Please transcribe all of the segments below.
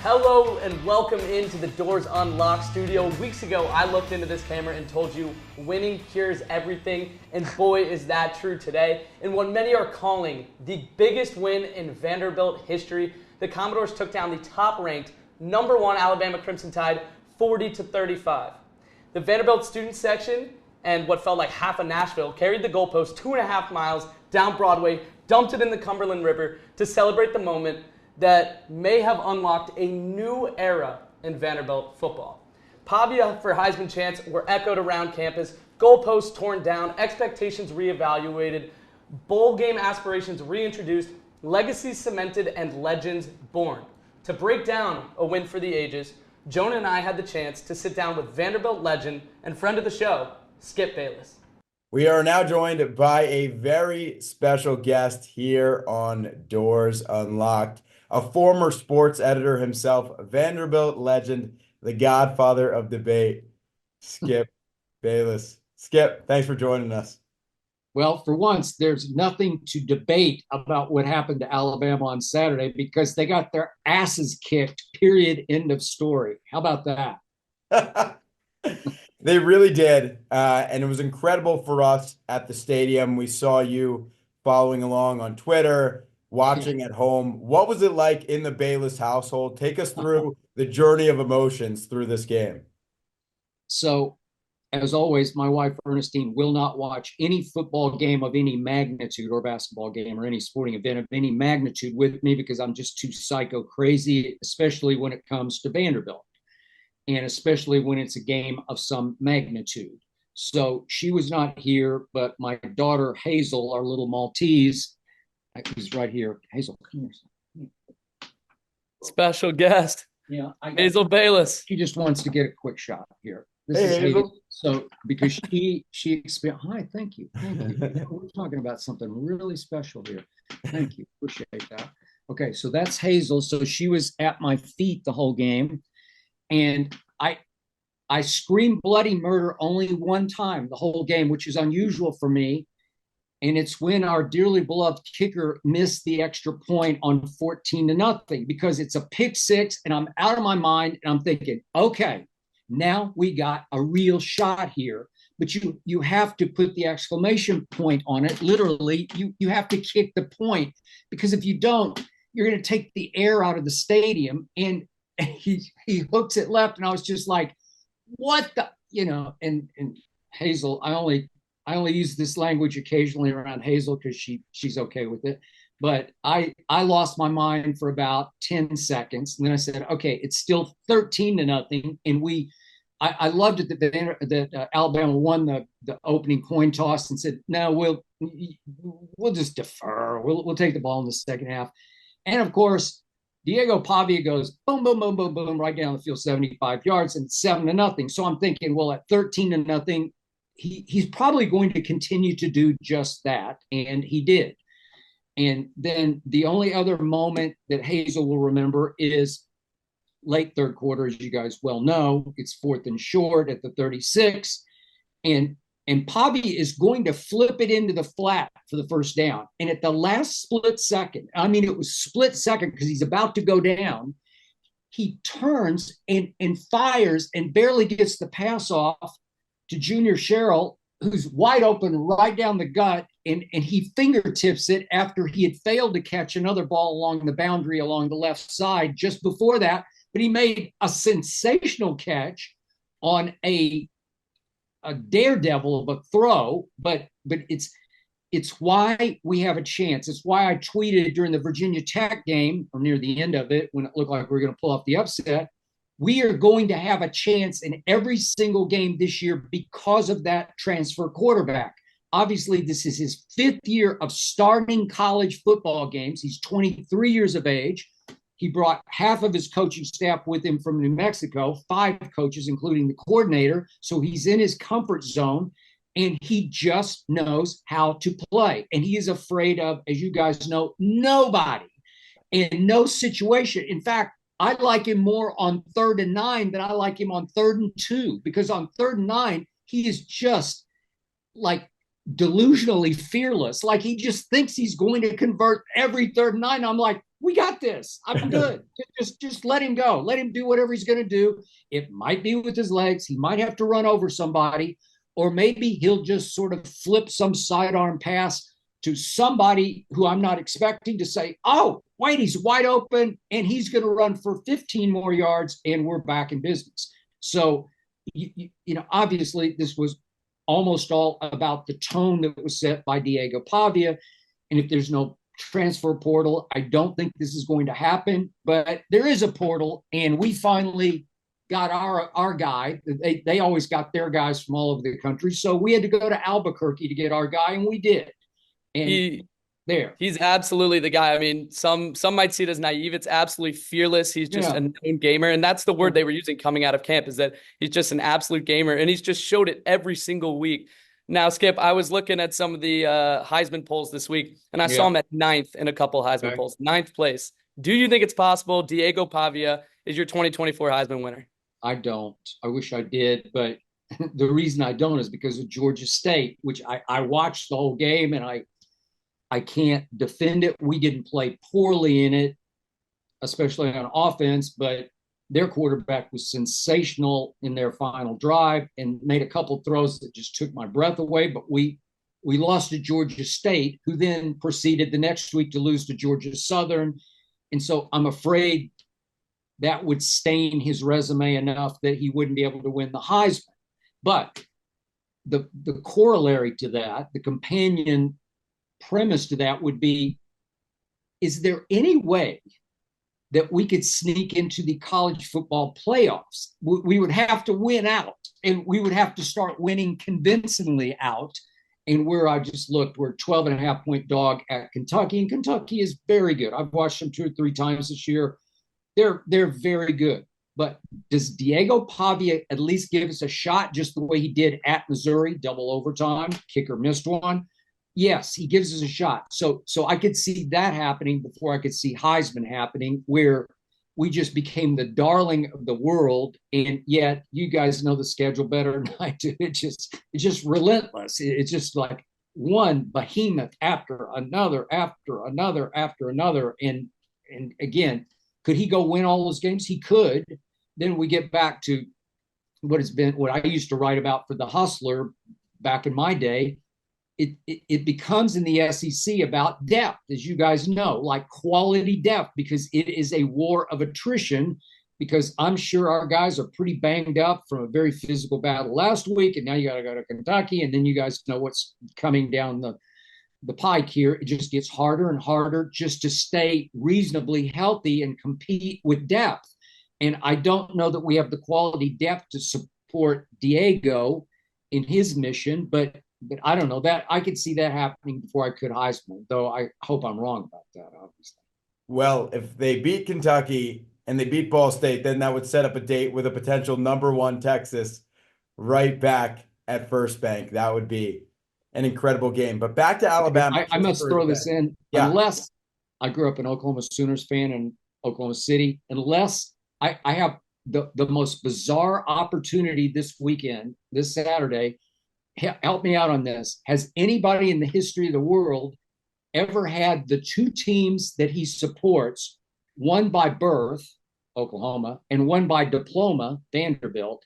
Hello and welcome into the Doors Unlocked studio. Weeks ago, I looked into this camera and told you winning cures everything, and boy, is that true today. In what many are calling the biggest win in Vanderbilt history, the Commodores took down the top-ranked #1 Alabama Crimson Tide 40-35. The Vanderbilt student section and what felt like half of Nashville carried the goalpost 2.5 miles down Broadway, dumped it in the Cumberland River to celebrate the moment that may have unlocked a new era in Vanderbilt football. Pavia for Heisman chants were echoed around campus, goalposts torn down, expectations reevaluated, bowl game aspirations reintroduced, legacies cemented, and legends born. To break down a win for the ages, Jonah and I had the chance to sit down with Vanderbilt legend and friend of the show, Skip Bayless. We are now joined by a very special guest here on Doors Unlocked, a former sports editor himself, Vanderbilt legend, the godfather of debate, Skip Bayless. Skip, thanks for joining us. Well, for once, there's nothing to debate about what happened to Alabama on Saturday because they got their asses kicked, period, end of story. How about that? They really did, and it was incredible for us at the stadium. We saw you following along on Twitter, watching at home. What was it like in the Bayless household? Take us through the journey of emotions through this game. So, as always, my wife, Ernestine, will not watch any football game of any magnitude or basketball game or any sporting event of any magnitude with me because I'm just too psycho crazy, especially when it comes to Vanderbilt. And especially when it's a game of some magnitude. So she was not here, but my daughter, Hazel, our little Maltese, who's right here. Hazel, come here. Special guest, Hazel Bayless. She just wants to get a quick shot here. This is Hazel. So because she experienced, hi, thank you. We're talking about something really special here. Thank you, appreciate that. Okay, so that's Hazel. So she was at my feet the whole game. And I screamed bloody murder only one time the whole game, which is unusual for me. And it's when our dearly beloved kicker missed the extra point on 14-0 because it's a pick six and I'm out of my mind and I'm thinking, okay, now we got a real shot here. But you have to put the exclamation point on it. Literally, you have to kick the point because if you don't, you're going to take the air out of the stadium. And he hooks it left, and I was just like, "What the?" And Hazel, I only use this language occasionally around Hazel because she's okay with it. But I lost my mind for about 10 seconds, and then I said, "Okay, it's still 13-0," and I loved it that Alabama won the opening coin toss and said, "No, we'll just defer. We'll take the ball in the second half," and of course. Diego Pavia goes boom, boom, boom, boom, boom, right down the field, 75 yards and 7-0. So I'm thinking, well, at 13-0, he's probably going to continue to do just that. And he did. And then the only other moment that Hazel will remember is late third quarter, as you guys well know. It's 4th and short at the 36. And Pavia is going to flip it into the flat for the first down. And at the last split second, I mean, it was split second because he's about to go down, he turns and fires and barely gets the pass off to Junior Sherrill, who's wide open right down the gut. And he fingertips it after he had failed to catch another ball along the boundary along the left side just before that. But he made a sensational catch on a daredevil of a throw, but it's why we have a chance. It's why I tweeted during the Virginia Tech game or near the end of it when it looked like we were going to pull off the upset. We are going to have a chance in every single game this year because of that transfer quarterback. Obviously, this is his 5th year of starting college football games. He's 23 years of age. He brought half of his coaching staff with him from New Mexico, 5 coaches, including the coordinator. So he's in his comfort zone, and he just knows how to play. And he is afraid of, as you guys know, nobody in no situation. In fact, I like him more on 3rd and 9 than I like him on 3rd and 2, because on 3rd and 9, he is just like delusionally fearless. Like he just thinks he's going to convert every 3rd and 9. I'm like, we got this. I'm good. Just let him go. Let him do whatever he's going to do. It might be with his legs. He might have to run over somebody, or maybe he'll just sort of flip some sidearm pass to somebody who I'm not expecting to say, oh, wait, he's wide open and he's going to run for 15 more yards and we're back in business. So, you know, obviously this was almost all about the tone that was set by Diego Pavia. And if there's no transfer portal, I don't think this is going to happen, but there is a portal and we finally got our guy. They always got their guys from all over the country. So we had to go to Albuquerque to get our guy, and we did. And he's absolutely the guy. I mean, some might see it as naive. It's absolutely fearless. He's just a known gamer. And that's the word they were using coming out of camp, is that he's just an absolute gamer. And he's just showed it every single week. Now, Skip, I was looking at some of the Heisman polls this week, and I saw him at 9th in a couple of Heisman polls, 9th place. Do you think it's possible Diego Pavia is your 2024 Heisman winner? I don't. I wish I did, but the reason I don't is because of Georgia State, which I watched the whole game, and I can't defend it. We didn't play poorly in it, especially on offense, but their quarterback was sensational in their final drive and made a couple throws that just took my breath away. But we lost to Georgia State, who then proceeded the next week to lose to Georgia Southern. And so I'm afraid that would stain his resume enough that he wouldn't be able to win the Heisman. But the corollary to that, the companion premise to that would be, is there any way that we could sneak into the college football playoffs? We would have to win out, and we would have to start winning convincingly out. And where I just looked, we're 12.5-point dog at Kentucky, and Kentucky is very good. I've watched them 2 or 3 times this year. They're very good. But does Diego Pavia at least give us a shot, just the way he did at Missouri, double overtime, kicker missed one? Yes, he gives us a shot. So I could see that happening before I could see Heisman happening, where we just became the darling of the world. And yet, you guys know the schedule better than I do. It's just relentless. It's just like one behemoth after another, after another, after another. And again, could he go win all those games? He could. Then we get back to what I used to write about for The Hustler back in my day. It becomes in the SEC about depth, as you guys know, like quality depth, because it is a war of attrition, because I'm sure our guys are pretty banged up from a very physical battle last week, and now you got to go to Kentucky, and then you guys know what's coming down the pike here. It just gets harder and harder just to stay reasonably healthy and compete with depth. And I don't know that we have the quality depth to support Diego in his mission, but I don't know that I could see that happening before I could Heisman, though I hope I'm wrong about that, obviously. Well, if they beat Kentucky and they beat Ball State, then that would set up a date with a potential #1 Texas right back at First Bank. That would be an incredible game. But back to Alabama. I must throw this in. Yeah. Unless I grew up an Oklahoma Sooners fan in Oklahoma City, unless I have the most bizarre opportunity this weekend, this Saturday. Help me out on this. Has anybody in the history of the world ever had the 2 teams that he supports, one by birth, Oklahoma, and one by diploma, Vanderbilt,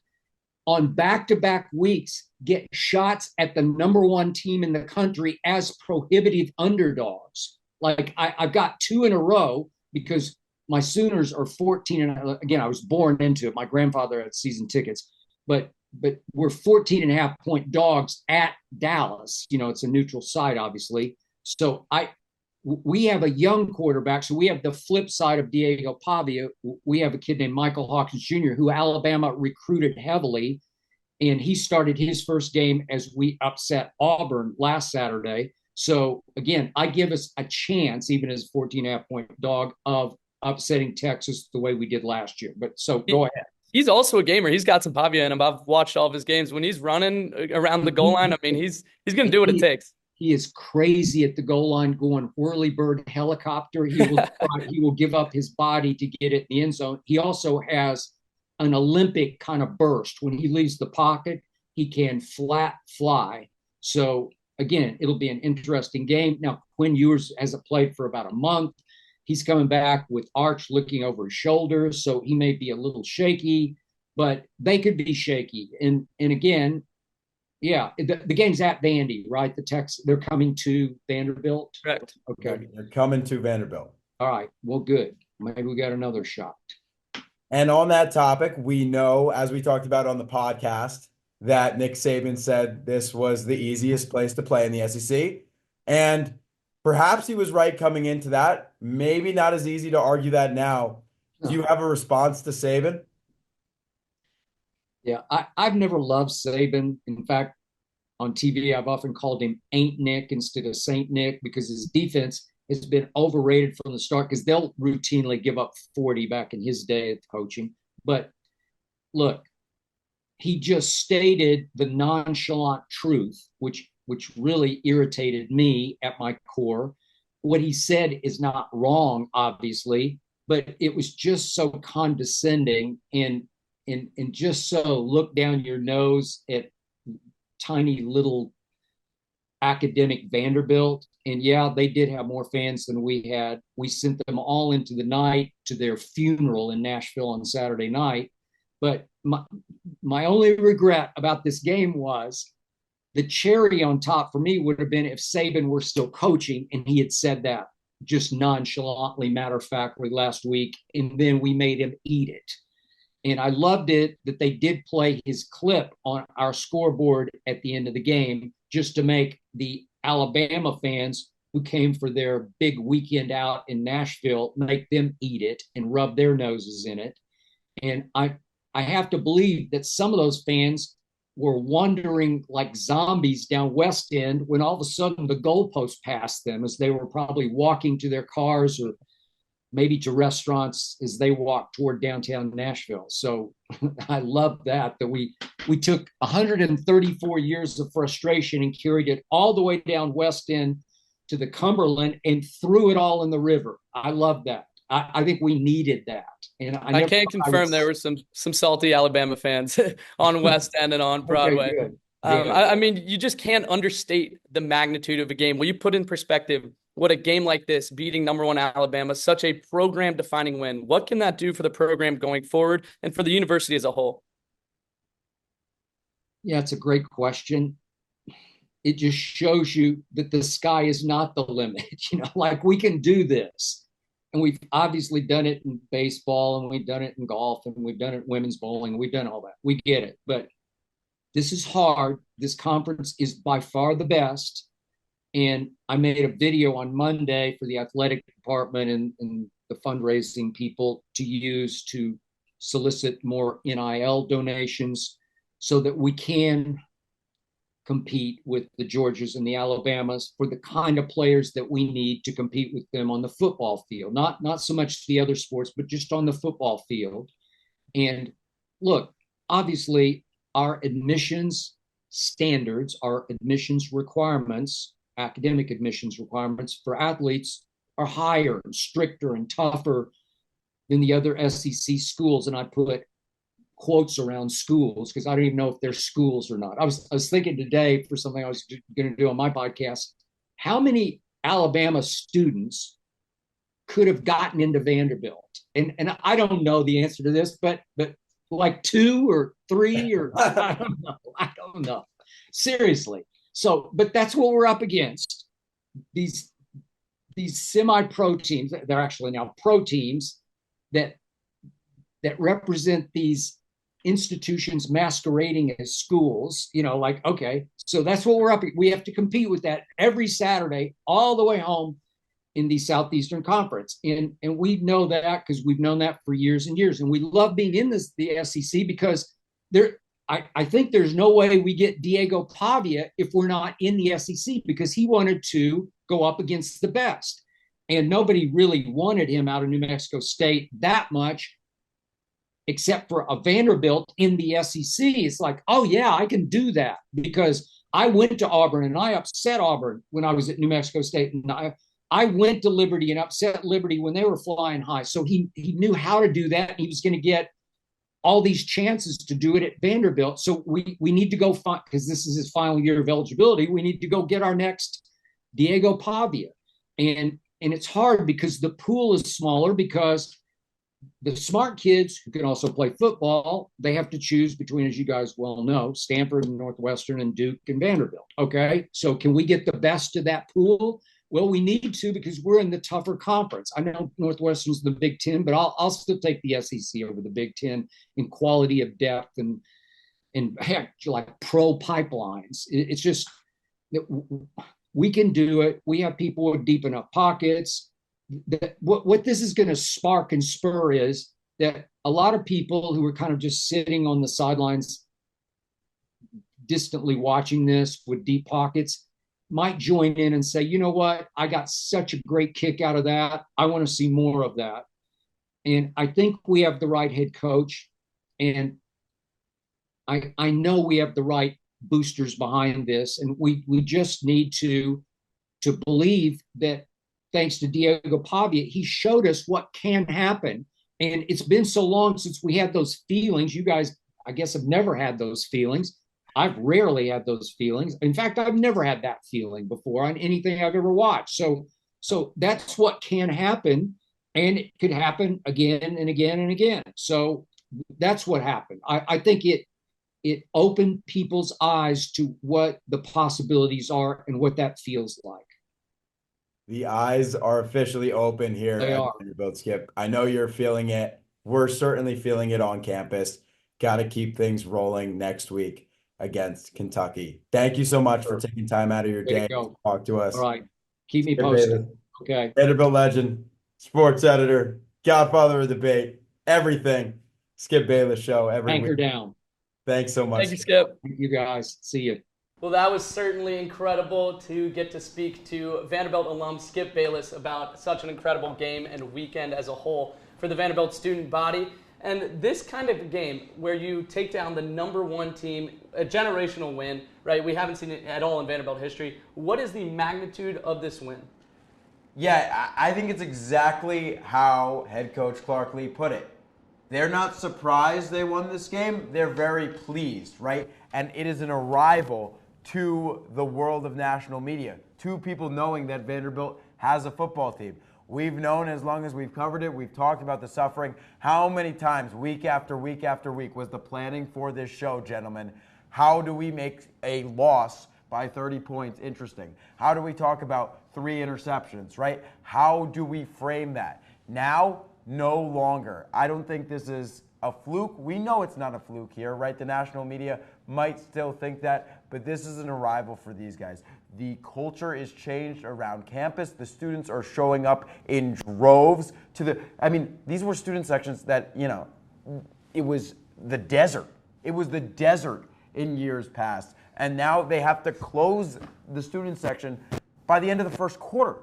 on back-to-back weeks get shots at the #1 team in the country as prohibitive underdogs? Like I've got 2 in a row because my Sooners are 14. And again, I was born into it. My grandfather had season tickets, but we're 14.5-point dogs at Dallas. You know, it's a neutral site, obviously. So we have a young quarterback. So we have the flip side of Diego Pavia. We have a kid named Michael Hawkins Jr., who Alabama recruited heavily. And he started his first game as we upset Auburn last Saturday. So again, I give us a chance, even as a 14.5-point dog, of upsetting Texas the way we did last year. But so go ahead. He's also a gamer. He's got some Pavia in him. I've watched all of his games. When he's running around the goal line, I mean, he's going to do what it takes. He is crazy at the goal line, going whirly bird helicopter. He will give up his body to get it in the end zone. He also has an Olympic kind of burst. When he leaves the pocket, he can flat fly. So again, it'll be an interesting game. Now, Quinn Ewers hasn't played for about a month. he's coming back with Arch looking over his shoulders, so he may be a little shaky, but they could be shaky. And again, yeah, the game's at Vandy, right? They're coming to Vanderbilt. Correct. Okay. They're coming to Vanderbilt. All right. Well, good. Maybe we got another shot. And on that topic, we know, as we talked about on the podcast, that Nick Saban said this was the easiest place to play in the SEC. And perhaps he was right coming into that. Maybe not as easy to argue that now. Do you have a response to Saban? Yeah, I've never loved Saban. In fact, on TV, I've often called him Ain't Nick instead of Saint Nick because his defense has been overrated from the start because they'll routinely give up 40 back in his day at coaching. But look, he just stated the nonchalant truth, which really irritated me at my core. What he said is not wrong, obviously, but it was just so condescending and just so look down your nose at tiny little academic Vanderbilt. And yeah, they did have more fans than we had. We sent them all into the night to their funeral in Nashville on Saturday night. But my only regret about this game was the cherry on top for me would have been if Saban were still coaching and he had said that just nonchalantly, matter-of-factly last week, and then we made him eat it. And I loved it that they did play his clip on our scoreboard at the end of the game just to make the Alabama fans who came for their big weekend out in Nashville, make them eat it and rub their noses in it. And I have to believe that some of those fans were wandering like zombies down West End when all of a sudden the goalpost passed them as they were probably walking to their cars or maybe to restaurants as they walked toward downtown Nashville. So I love that we took 134 years of frustration and carried it all the way down West End to the Cumberland and threw it all in the river. I love that. I think we needed that. And I can confirm there were some salty Alabama fans on West End and on Broadway. Okay, good. I mean, you just can't understate the magnitude of a game. Will you put in perspective what a game like this, beating #1 Alabama, such a program-defining win, what can that do for the program going forward and for the university as a whole? Yeah, it's a great question. It just shows you that the sky is not the limit. Like we can do this. And we've obviously done it in baseball and we've done it in golf and we've done it in women's bowling and we've done all that. We get it. But this is hard. This conference is by far the best. And I made a video on Monday for the athletic department and the fundraising people to use to solicit more NIL donations so that we can compete with the Georgias and the Alabamas for the kind of players that we need to compete with them on the football field. Not so much the other sports, but just on the football field. And look, obviously our admissions standards, our admissions requirements, academic admissions requirements for athletes are higher and stricter and tougher than the other SEC schools. And I put quotes around schools because I don't even know if they're schools or not. I was thinking today for something I was going to do on my podcast, how many Alabama students could have gotten into Vanderbilt? And I don't know the answer to this, but like 2 or 3 or I don't know. Seriously. So, but that's what we're up against. These semi-pro teams, they're actually now pro teams that represent these institutions masquerading as schools, like, okay, so that's what we're up against. We have to compete with that every Saturday all the way home in the Southeastern Conference. And we know that because we've known that for years and years. And we love being in the SEC because I think there's no way we get Diego Pavia if we're not in the SEC because he wanted to go up against the best. And nobody really wanted him out of New Mexico State that much, except for a Vanderbilt in the SEC. It's like, oh, yeah, I can do that because I went to Auburn and I upset Auburn when I was at New Mexico State. And I went to Liberty and upset Liberty when they were flying high. So he knew how to do that. He was going to get all these chances to do it at Vanderbilt. So we need to go find, because this is his final year of eligibility, we need to go get our next Diego Pavia. And and it's hard because the pool is smaller, because the smart kids who can also play football, they have to choose between, as you guys well know, Stanford and Northwestern and Duke and Vanderbilt. Okay, so can we get the best of that pool? Well, we need to, because we're in the tougher conference. I know Northwestern's the Big Ten, but I'll still take the SEC over the Big Ten in quality of depth and heck, like pro pipelines. It's just we can do it. We have people with deep enough pockets. What this is going to spark and spur is that a lot of people who are kind of just sitting on the sidelines, distantly watching this with deep pockets, might join in and say, you know what, I got such a great kick out of that. I want to see more of that. And I think we have the right head coach. And I know we have the right boosters behind this. And we just need to believe that, thanks to Diego Pavia, he showed us what can happen. And it's been so long since we had those feelings. You guys, I guess, have never had those feelings. I've rarely had those feelings. In fact, I've never had that feeling before on anything I've ever watched. So that's what can happen, and it could happen again and again and again. So that's what happened. I think it opened people's eyes to what the possibilities are and what that feels like. The eyes are officially open here They at are. Vanderbilt, Skip. I know you're feeling it. We're certainly feeling it on campus. Got to keep things rolling next week against Kentucky. Thank you so much for taking time out of your Way to day go. to talk to us. All right. Keep me Skip posted. Bayless, Okay. Vanderbilt legend, sports editor, godfather of debate, everything. Skip Bayless show every Anchor week. down. Thanks so much. Thank you, Skip. Thank you, guys. See you. Well, that was certainly incredible to get to speak to Vanderbilt alum Skip Bayless about such an incredible game and weekend as a whole for the Vanderbilt student body. And this kind of game where you take down the #1 team, a generational win, right? We haven't seen it at all in Vanderbilt history. What is the magnitude of this win? Yeah, I think it's exactly how head coach Clark Lee put it. They're not surprised they won this game. They're very pleased, right? And it is an arrival to the world of national media, to people knowing that Vanderbilt has a football team. We've known as long as we've covered it, we've talked about the suffering. How many times, week after week after week, was the planning for this show, gentlemen? How do we make a loss by 30 points interesting? How do we talk about 3 interceptions, right? How do we frame that? Now, no longer. I don't think this is a fluke. We know it's not a fluke here, right? The national media might still think that, but this is an arrival for these guys. The culture is changed around campus. The students are showing up in droves these were student sections that, it was the desert. It was the desert in years past. And now they have to close the student section by the end of the first quarter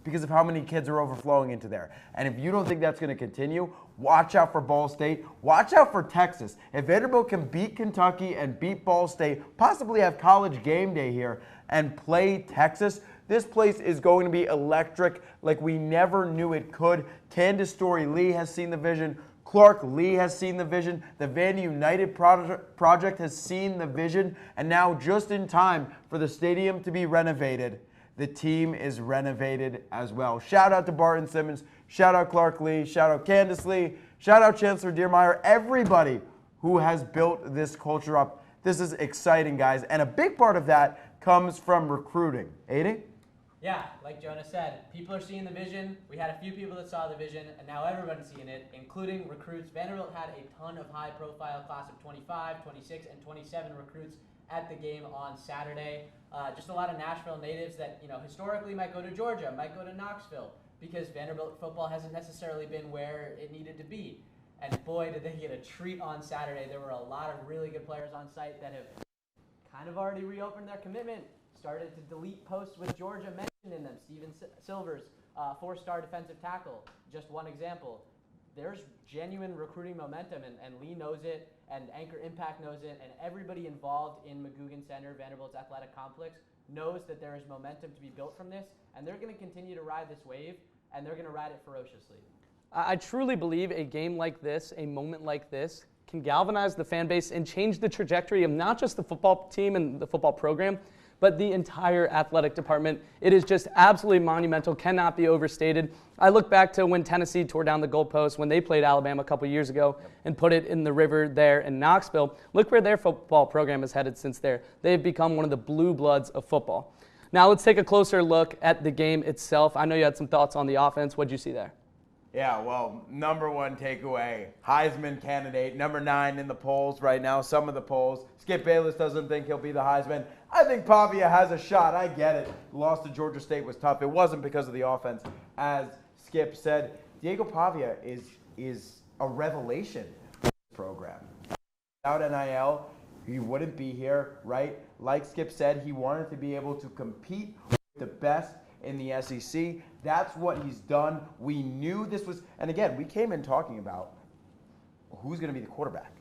because of how many kids are overflowing into there. And if you don't think that's going to continue, watch out for Ball State. Watch out for Texas. If Vanderbilt can beat Kentucky and beat Ball State, possibly have college game day here and play Texas, this place is going to be electric like we never knew it could. Candace Story-Lee has seen the vision. Clark Lee has seen the vision. The Vandy United project has seen the vision. And now, just in time for the stadium to be renovated, the team is renovated as well. Shout out to Barton Simmons. Shout out Clark Lee. Shout out Candace Lee. Shout out Chancellor Dearmeyer. Everybody who has built this culture up. This is exciting, guys. And a big part of that comes from recruiting. Aiden? Yeah, like Jonah said, people are seeing the vision. We had a few people that saw the vision, and now everyone's seeing it, including recruits. Vanderbilt had a ton of high-profile class of 25, 26, and 27 recruits at the game on Saturday. Just a lot of Nashville natives that, historically might go to Georgia, might go to Knoxville, because Vanderbilt football hasn't necessarily been where it needed to be. And boy, did they get a treat on Saturday. There were a lot of really good players on site that have kind of already reopened their commitment, started to delete posts with Georgia mentioned in them. Steven Silvers, 4-star defensive tackle, just one example. There's genuine recruiting momentum, and Lee knows it, and Anchor Impact knows it, and everybody involved in McGugin Center, Vanderbilt's athletic complex, knows that there is momentum to be built from this, and they're going to continue to ride this wave, and they're going to ride it ferociously. I truly believe a game like this, a moment like this, can galvanize the fan base and change the trajectory of not just the football team and the football program, but the entire athletic department. It is just absolutely monumental, cannot be overstated. I look back to when Tennessee tore down the goalpost when they played Alabama a couple years ago and put it in the river there in Knoxville. Look where their football program has headed since there. They've become one of the blue bloods of football. Now let's take a closer look at the game itself. I know you had some thoughts on the offense. What did you see there? Yeah, well, number one takeaway, Heisman candidate, number 9 in the polls right now, some of the polls. Skip Bayless doesn't think he'll be the Heisman. I think Pavia has a shot. I get it. The loss to Georgia State was tough. It wasn't because of the offense. As Skip said, Diego Pavia is a revelation for this program. Without NIL, he wouldn't be here, right? Like Skip said, he wanted to be able to compete with the best in the SEC. That's what he's done. We knew this was, and again, we came in talking about who's going to be the quarterback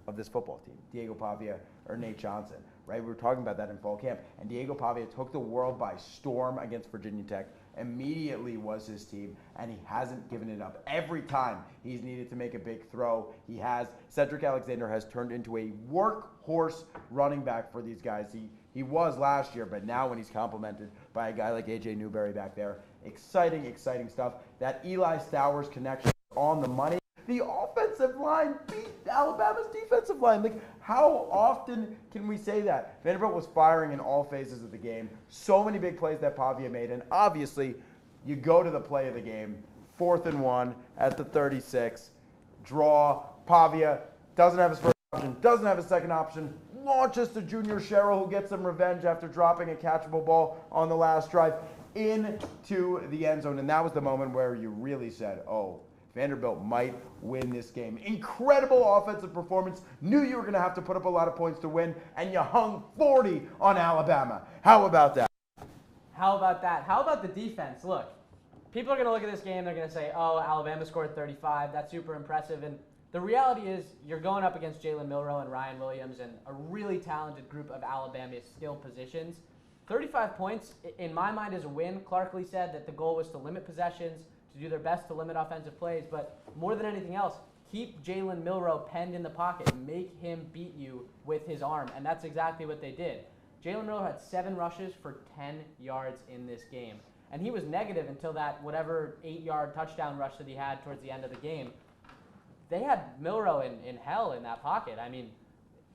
of this football team, Diego Pavia or Nate Johnson, right? We were talking about that in fall camp, and Diego Pavia took the world by storm against Virginia Tech, immediately was his team, and he hasn't given it up. Every time he's needed to make a big throw, he has. Cedric Alexander has turned into a workhorse running back for these guys. He was last year, but now when he's complemented by a guy like A.J. Newberry back there, exciting stuff. That Eli Stowers connection on the money. The offensive line beat Alabama's defensive line. Like, how often can we say that? Vanderbilt was firing in all phases of the game. So many big plays that Pavia made, and obviously, you go to the play of the game, 4th and 1 at the 36, draw. Pavia doesn't have his first option, doesn't have his second option, launches to Junior Sherrill, who gets some revenge after dropping a catchable ball on the last drive into the end zone. And that was the moment where you really said, oh, Vanderbilt might win this game. Incredible offensive performance. Knew you were going to have to put up a lot of points to win, and you hung 40 on Alabama. How about that? How about that? How about the defense? Look, people are going to look at this game. They're going to say, oh, Alabama scored 35. That's super impressive. And the reality is you're going up against Jalen Milroe and Ryan Williams and a really talented group of Alabama's skill positions. 35 points, in my mind, is a win. Clarkley said that the goal was to limit possessions, to do their best to limit offensive plays, but more than anything else, keep Jalen Milroe penned in the pocket, make him beat you with his arm, and that's exactly what they did. Jalen Milroe had 7 rushes for 10 yards in this game, and he was negative until that whatever 8-yard touchdown rush that he had towards the end of the game. They had Milroe in hell in that pocket. I mean,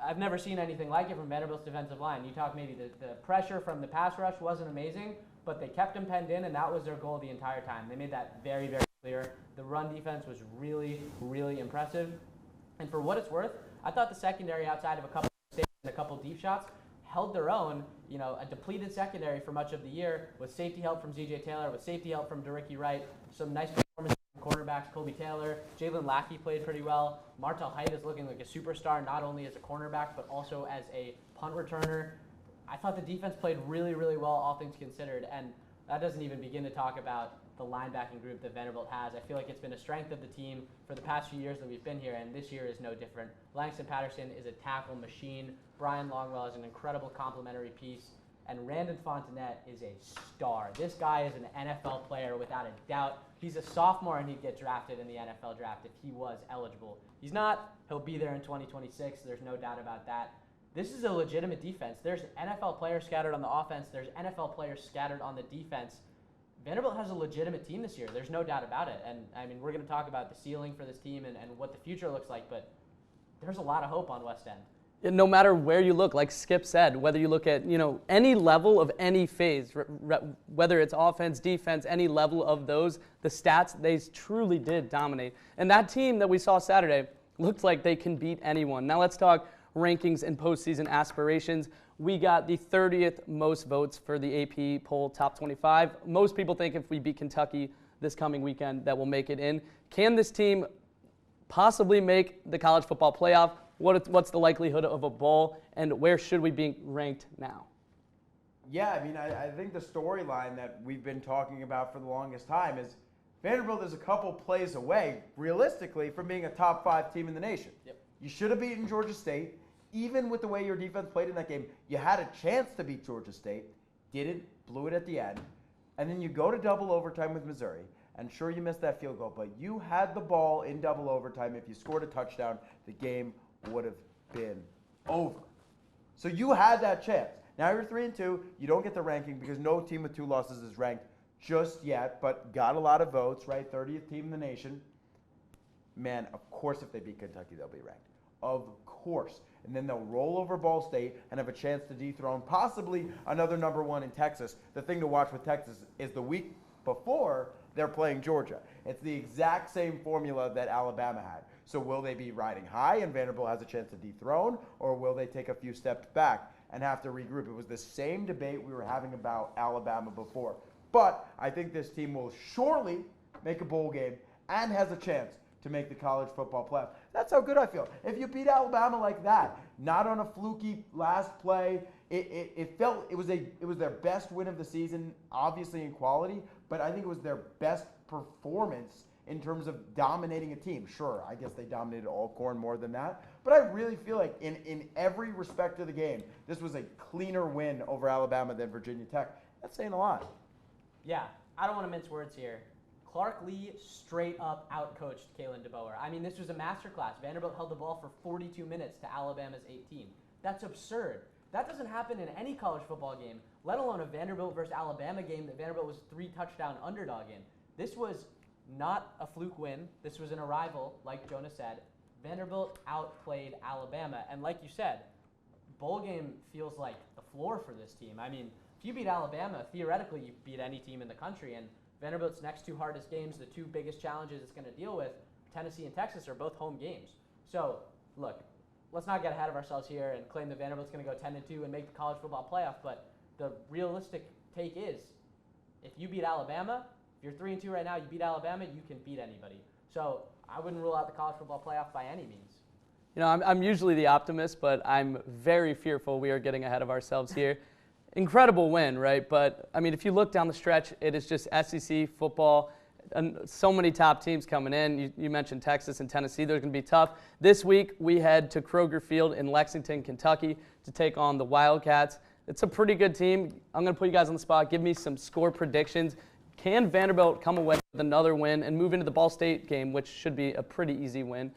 I've never seen anything like it from Vanderbilt's defensive line. You talk maybe the pressure from the pass rush wasn't amazing, but they kept him penned in, and that was their goal the entire time. They made that very, very clear. The run defense was really, really impressive. And for what it's worth, I thought the secondary, outside of a couple of mistakes and a couple deep shots, held their own. You know, a depleted secondary for much of the year with safety help from Z.J. Taylor, with safety help from DeRicky Wright, some nice performances from cornerbacks, Colby Taylor. Jalen Lackey played pretty well. Martel Height is looking like a superstar, not only as a cornerback, but also as a punt returner. I thought the defense played really, really well, all things considered, and that doesn't even begin to talk about the linebacking group that Vanderbilt has. I feel like it's been a strength of the team for the past few years that we've been here, and this year is no different. Langston Patterson is a tackle machine. Brian Longwell is an incredible complementary piece, and Randon Fontenette is a star. This guy is an NFL player without a doubt. He's a sophomore, and he'd get drafted in the NFL draft if he was eligible. He's not. He'll be there in 2026. There's no doubt about that. This is a legitimate defense. There's NFL players scattered on the offense. There's NFL players scattered on the defense. Vanderbilt has a legitimate team this year. There's no doubt about it. And, I mean, we're going to talk about the ceiling for this team and what the future looks like, but there's a lot of hope on West End. No matter where you look, like Skip said, whether you look at, any level of any phase, whether it's offense, defense, any level of those, the stats, they truly did dominate. And that team that we saw Saturday looked like they can beat anyone. Now let's talk rankings and postseason aspirations. We got the 30th most votes for the AP poll top 25. Most people think if we beat Kentucky this coming weekend that we'll make it in. Can this team possibly make the college football playoff? What's the likelihood of a bowl, and where should we be ranked now? Yeah, I mean, I think the storyline that we've been talking about for the longest time is Vanderbilt is a couple plays away, realistically, from being a top 5 team in the nation. Yep. You should have beaten Georgia State. Even with the way your defense played in that game, you had a chance to beat Georgia State, didn't, blew it at the end, and then you go to double overtime with Missouri, and sure, you missed that field goal, but you had the ball in double overtime. If you scored a touchdown, the game would have been over. So you had that chance. Now you're 3-2. You don't get the ranking because no team with 2 losses is ranked just yet, but got a lot of votes, right? 30th team in the nation. Man, of course, if they beat Kentucky, they'll be ranked. Of course. And then they'll roll over Ball State and have a chance to dethrone possibly another number 1 in Texas. The thing to watch with Texas is the week before they're playing Georgia. It's the exact same formula that Alabama had. So will they be riding high and Vanderbilt has a chance to dethrone, or will they take a few steps back and have to regroup? It was the same debate we were having about Alabama before. But I think this team will surely make a bowl game and has a chance to make the college football playoff. That's how good I feel. If you beat Alabama like that, not on a fluky last play, it was their best win of the season, obviously in quality, but I think it was their best performance in terms of dominating a team. Sure, I guess they dominated Alcorn more than that, but I really feel like in every respect of the game, this was a cleaner win over Alabama than Virginia Tech. That's saying a lot. Yeah, I don't want to mince words here. Clark Lee straight up outcoached Kalen DeBoer. I mean, this was a masterclass. Vanderbilt held the ball for 42 minutes to Alabama's 18. That's absurd. That doesn't happen in any college football game, let alone a Vanderbilt versus Alabama game that Vanderbilt was 3-touchdown underdog in. This was not a fluke win. This was an arrival, like Jonah said. Vanderbilt outplayed Alabama. And like you said, bowl game feels like the floor for this team. I mean, if you beat Alabama, theoretically you beat any team in the country. And Vanderbilt's next 2 hardest games, the 2 biggest challenges it's going to deal with, Tennessee and Texas, are both home games. So, look, let's not get ahead of ourselves here and claim that Vanderbilt's going to go 10-2 and make the college football playoff. But the realistic take is, if you beat Alabama, if you're 3-2 right now, you beat Alabama, you can beat anybody. So I wouldn't rule out the college football playoff by any means. You know, I'm usually the optimist, but I'm very fearful we are getting ahead of ourselves here. Incredible win, right? But, I mean, if you look down the stretch, it is just SEC football, and so many top teams coming in. You mentioned Texas and Tennessee. They're going to be tough. This week, we head to Kroger Field in Lexington, Kentucky to take on the Wildcats. It's a pretty good team. I'm going to put you guys on the spot. Give me some score predictions. Can Vanderbilt come away with another win and move into the Ball State game, which should be a pretty easy win?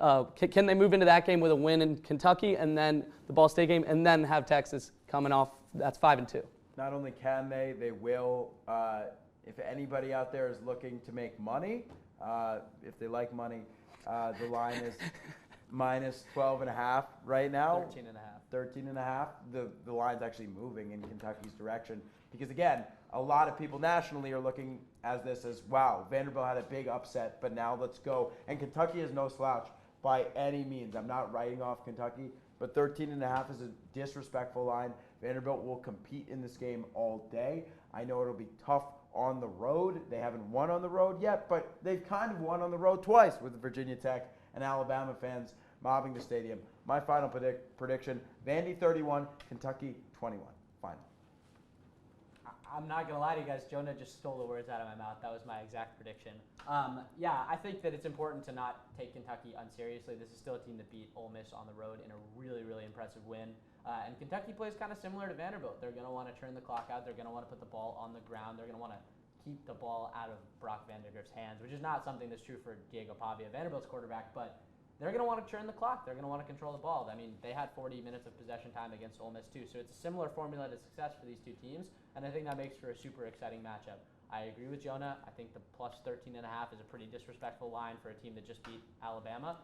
Can they move into that game with a win in Kentucky and then the Ball State game and then have Texas coming off? That's 5-2. Not only can they will. If anybody out there is looking to make money, if they like money, the line is minus 12.5 right now. 13.5. The line's actually moving in Kentucky's direction because, again, a lot of people nationally are looking at this as, wow, Vanderbilt had a big upset, but now let's go. And Kentucky is no slouch by any means. I'm not writing off Kentucky, but 13.5 is a disrespectful line. Vanderbilt will compete in this game all day. I know it'll be tough on the road. They haven't won on the road yet, but they've kind of won on the road twice with Virginia Tech and Alabama fans mobbing the stadium. My final prediction, Vandy 31, Kentucky 21. Final. I'm not going to lie to you guys. Jonah just stole the words out of my mouth. That was my exact prediction. Yeah, I think that it's important to not take Kentucky unseriously. This is still a team that beat Ole Miss on the road in a really, really impressive win. And Kentucky plays kind of similar to Vanderbilt. They're going to want to turn the clock out. They're going to want to put the ball on the ground. They're going to want to keep the ball out of Brock Vandergrift's hands, which is not something that's true for Diego Pavia, Vanderbilt's quarterback, but they're going to want to turn the clock. They're going to want to control the ball. I mean, they had 40 minutes of possession time against Ole Miss, too. So it's a similar formula to success for these two teams, and I think that makes for a super exciting matchup. I agree with Jonah. I think the plus 13.5 is a pretty disrespectful line for a team that just beat Alabama.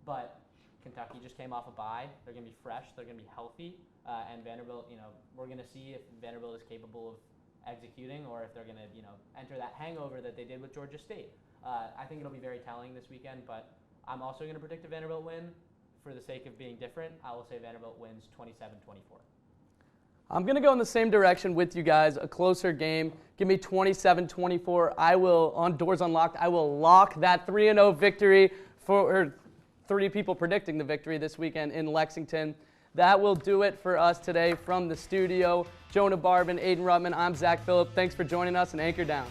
But Kentucky just came off a bye. They're going to be fresh. They're going to be healthy. And Vanderbilt, we're going to see if Vanderbilt is capable of executing or if they're going to, enter that hangover that they did with Georgia State. I think it'll be very telling this weekend, but I'm also going to predict a Vanderbilt win. For the sake of being different, I will say Vanderbilt wins 27-24. I'm going to go in the same direction with you guys, a closer game. Give me 27-24. I will, on Doors Unlocked, I will lock that 3-0 victory for 3 people predicting the victory this weekend in Lexington. That will do it for us today from the studio. Jonah Barbin, Aiden Rutman, I'm Zach Phillip. Thanks for joining us, and Anchor Down.